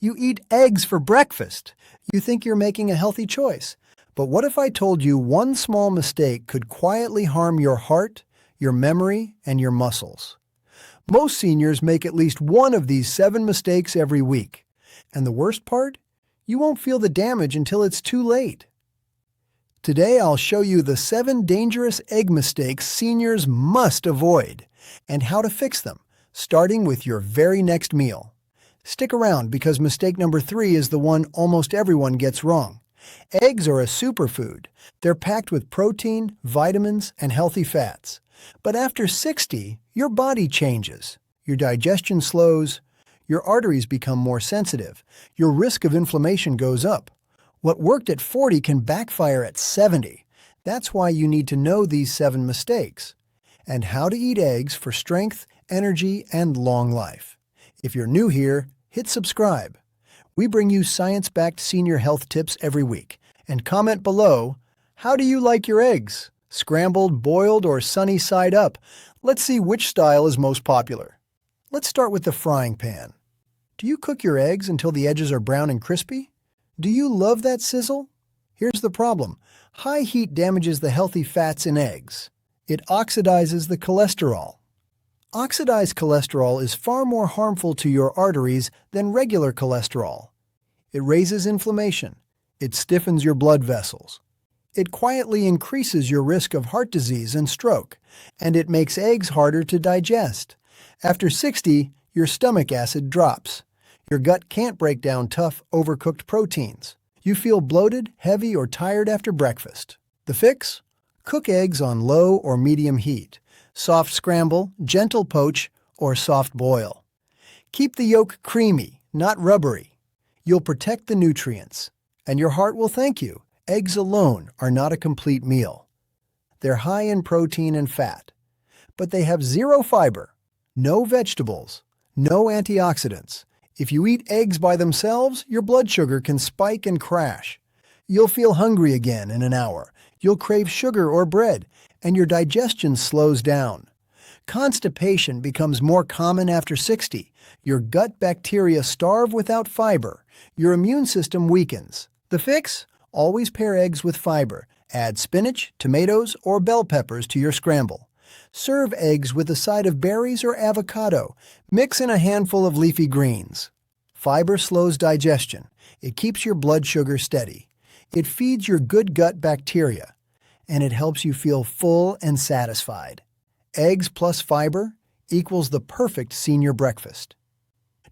You eat eggs for breakfast. You think you're making a healthy choice. But what if I told you one small mistake could quietly harm your heart, your memory, and your muscles? Most seniors make at least one of these 7 mistakes every week. And the worst part? You won't feel the damage until it's too late. Today I'll show you the 7 dangerous egg mistakes seniors must avoid and how to fix them, starting with your very next meal. Stick around because mistake number 3 is the one almost everyone gets wrong. Eggs are a superfood. They're packed with protein, vitamins, and healthy fats. But after 60, your body changes. Your digestion slows. Your arteries become more sensitive. Your risk of inflammation goes up. What worked at 40 can backfire at 70. That's why you need to know these 7 mistakes and how to eat eggs for strength, energy, and long life. If you're new here, hit subscribe. We bring you science-backed senior health tips every week. And comment below, how do you like your eggs? Scrambled, boiled, or sunny side up? Let's see which style is most popular. Let's start with the frying pan. Do you cook your eggs until the edges are brown and crispy? Do you love that sizzle? Here's the problem. High heat damages the healthy fats in eggs. It oxidizes the cholesterol. Oxidized cholesterol is far more harmful to your arteries than regular cholesterol. It raises inflammation. It stiffens your blood vessels. It quietly increases your risk of heart disease and stroke, and it makes eggs harder to digest. After 60, your stomach acid drops. Your gut can't break down tough, overcooked proteins. You feel bloated, heavy, or tired after breakfast. The fix? Cook eggs on low or medium heat. Soft scramble, gentle poach, or soft boil. Keep the yolk creamy, not rubbery. You'll protect the nutrients, and your heart will thank you. Eggs alone are not a complete meal. They're high in protein and fat, but they have 0 fiber, no vegetables, no antioxidants. If you eat eggs by themselves, your blood sugar can spike and crash. You'll feel hungry again in an hour. You'll crave sugar or bread, and your digestion slows down. Constipation becomes more common after 60. Your gut bacteria starve without fiber. Your immune system weakens. The fix? Always pair eggs with fiber. Add spinach, tomatoes, or bell peppers to your scramble. Serve eggs with a side of berries or avocado. Mix in a handful of leafy greens. Fiber slows digestion. It keeps your blood sugar steady. It feeds your good gut bacteria, and it helps you feel full and satisfied. Eggs plus fiber equals the perfect senior breakfast.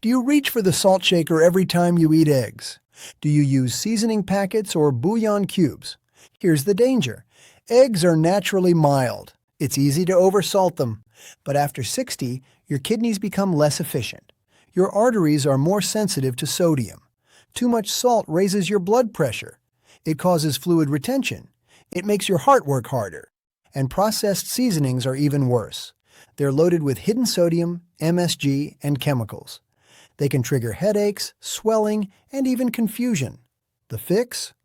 Do you reach for the salt shaker every time you eat eggs? Do you use seasoning packets or bouillon cubes? Here's the danger. Eggs are naturally mild. It's easy to oversalt them. But after 60, your kidneys become less efficient. Your arteries are more sensitive to sodium. Too much salt raises your blood pressure. It causes fluid retention. It makes your heart work harder. And processed seasonings are even worse. They're loaded with hidden sodium, MSG, and chemicals. They can trigger headaches, swelling, and even confusion. The fix?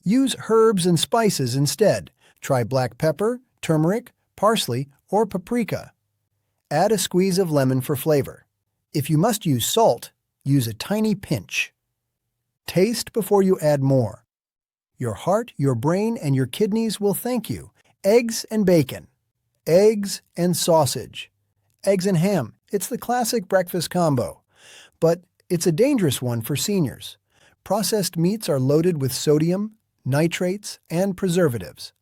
Use herbs and spices instead. Try black pepper, turmeric, parsley, or paprika. Add a squeeze of lemon for flavor. If you must use salt, use a tiny pinch. Taste before you add more. Your heart, your brain, and your kidneys will thank you. Eggs and bacon. Eggs and sausage. Eggs and ham. It's the classic breakfast combo. But it's a dangerous one for seniors. Processed meats are loaded with sodium, nitrates, and preservatives.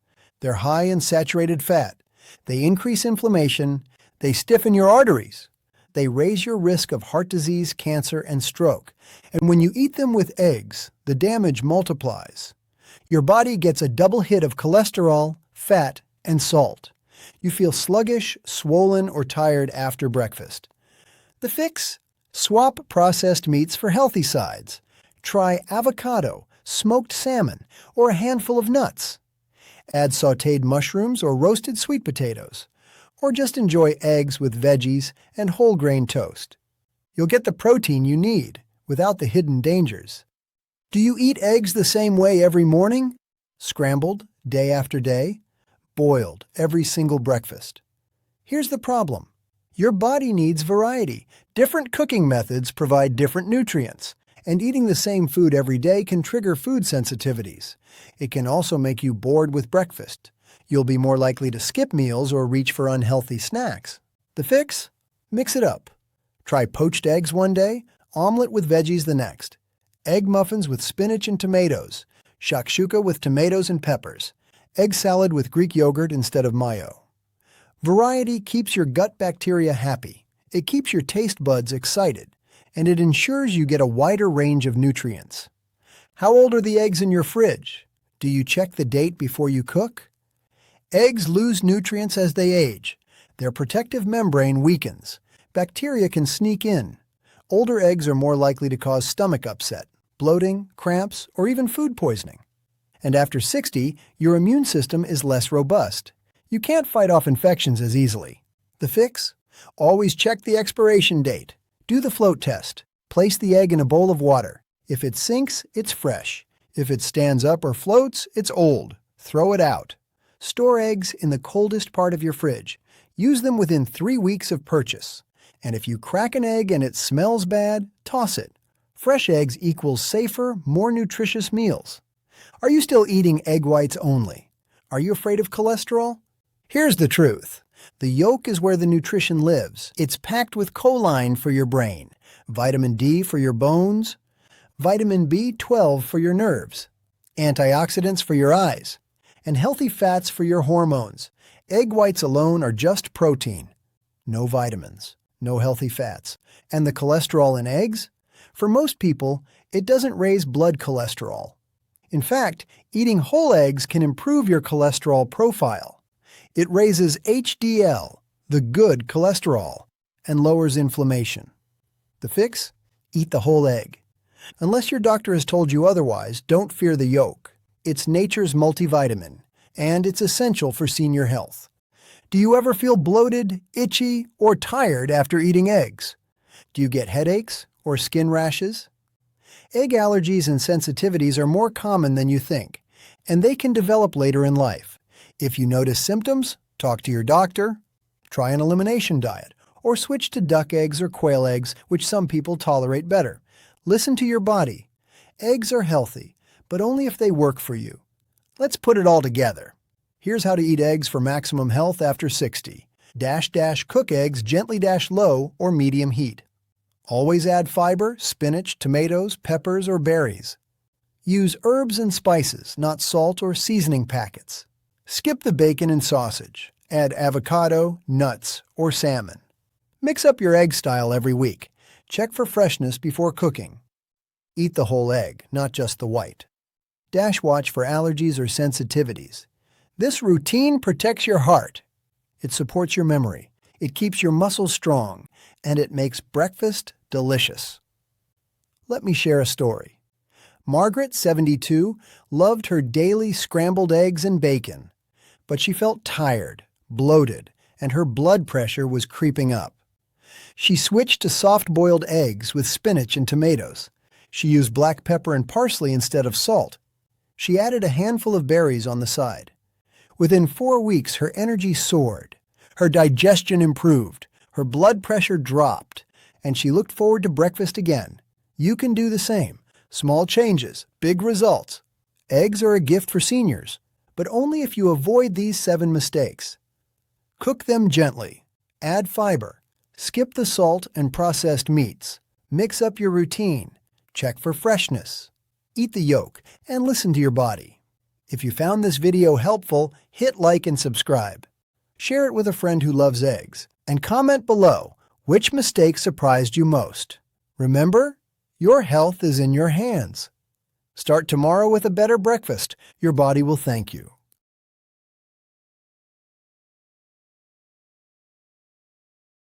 They're high in saturated fat. They increase inflammation. They stiffen your arteries. They raise your risk of heart disease, cancer, and stroke. And when you eat them with eggs, the damage multiplies. Your body gets a double hit of cholesterol, fat, and salt. You feel sluggish, swollen, or tired after breakfast. The fix? Swap processed meats for healthy sides. Try avocado, smoked salmon, or a handful of nuts. Add sautéed mushrooms or roasted sweet potatoes. Or just enjoy eggs with veggies and whole grain toast. You'll get the protein you need without the hidden dangers. Do you eat eggs the same way every morning? Scrambled, day after day? Boiled, every single breakfast? Here's the problem. Your body needs variety. Different cooking methods provide different nutrients, And eating the same food every day can trigger food sensitivities. It can also make you bored with breakfast. You'll be more likely to skip meals or reach for unhealthy snacks. The fix? Mix it up. Try poached eggs one day, omelet with veggies the next. Egg muffins with spinach and tomatoes. Shakshuka with tomatoes and peppers. Egg salad with Greek yogurt instead of mayo. Variety keeps your gut bacteria happy. It keeps your taste buds excited, and it ensures you get a wider range of nutrients. How old are the eggs in your fridge? Do you check the date before you cook? Eggs lose nutrients as they age. Their protective membrane weakens. Bacteria can sneak in. Older eggs are more likely to cause stomach upset, bloating, cramps, or even food poisoning. And after 60, your immune system is less robust. You can't fight off infections as easily. The fix? Always check the expiration date. Do the float test. Place the egg in a bowl of water. If it sinks, it's fresh. If it stands up or floats, it's old. Throw it out. Store eggs in the coldest part of your fridge. Use them within 3 weeks of purchase. And if you crack an egg and it smells bad, toss it. Fresh eggs equals safer, more nutritious meals. Are you still eating egg whites only? Are you afraid of cholesterol? Here's the truth. The yolk is where the nutrition lives. It's packed with choline for your brain, vitamin D for your bones, vitamin B12 for your nerves, antioxidants for your eyes, and healthy fats for your hormones. Egg whites alone are just protein. No vitamins, no healthy fats. And the cholesterol in eggs? For most people, it doesn't raise blood cholesterol. In fact, eating whole eggs can improve your cholesterol profile. It raises HDL, the good cholesterol, and lowers inflammation. The fix? Eat the whole egg. Unless your doctor has told you otherwise, don't fear the yolk. It's nature's multivitamin, and it's essential for senior health. Do you ever feel bloated, itchy, or tired after eating eggs? Do you get headaches or skin rashes? Egg allergies and sensitivities are more common than you think, and they can develop later in life. If you notice symptoms, talk to your doctor, try an elimination diet, or switch to duck eggs or quail eggs, which some people tolerate better. Listen to your body. Eggs are healthy, but only if they work for you. Let's put it all together. Here's how to eat eggs for maximum health after 60. Cook eggs gently low or medium heat. Always add fiber, spinach, tomatoes, peppers, or berries. Use herbs and spices, not salt or seasoning packets. Skip the bacon and sausage. Add avocado, nuts, or salmon. Mix up your egg style every week. Check for freshness before cooking. Eat the whole egg, not just the white. Watch for allergies or sensitivities. This routine protects your heart. It supports your memory. It keeps your muscles strong, and it makes breakfast delicious. Let me share a story. Margaret, 72, loved her daily scrambled eggs and bacon, but she felt tired, bloated, and her blood pressure was creeping up. She switched to soft-boiled eggs with spinach and tomatoes. She used black pepper and parsley instead of salt. She added a handful of berries on the side. Within 4 weeks, her energy soared. Her digestion improved. Her blood pressure dropped. And she looked forward to breakfast again. You can do the same. Small changes, big results. Eggs are a gift for seniors, but only if you avoid these 7 mistakes. Cook them gently. Add fiber. Skip the salt and processed meats. Mix up your routine. Check for freshness. Eat the yolk and listen to your body. If you found this video helpful, hit like and subscribe. Share it with a friend who loves eggs. And comment below which mistake surprised you most. Remember, your health is in your hands. Start tomorrow with a better breakfast. Your body will thank you.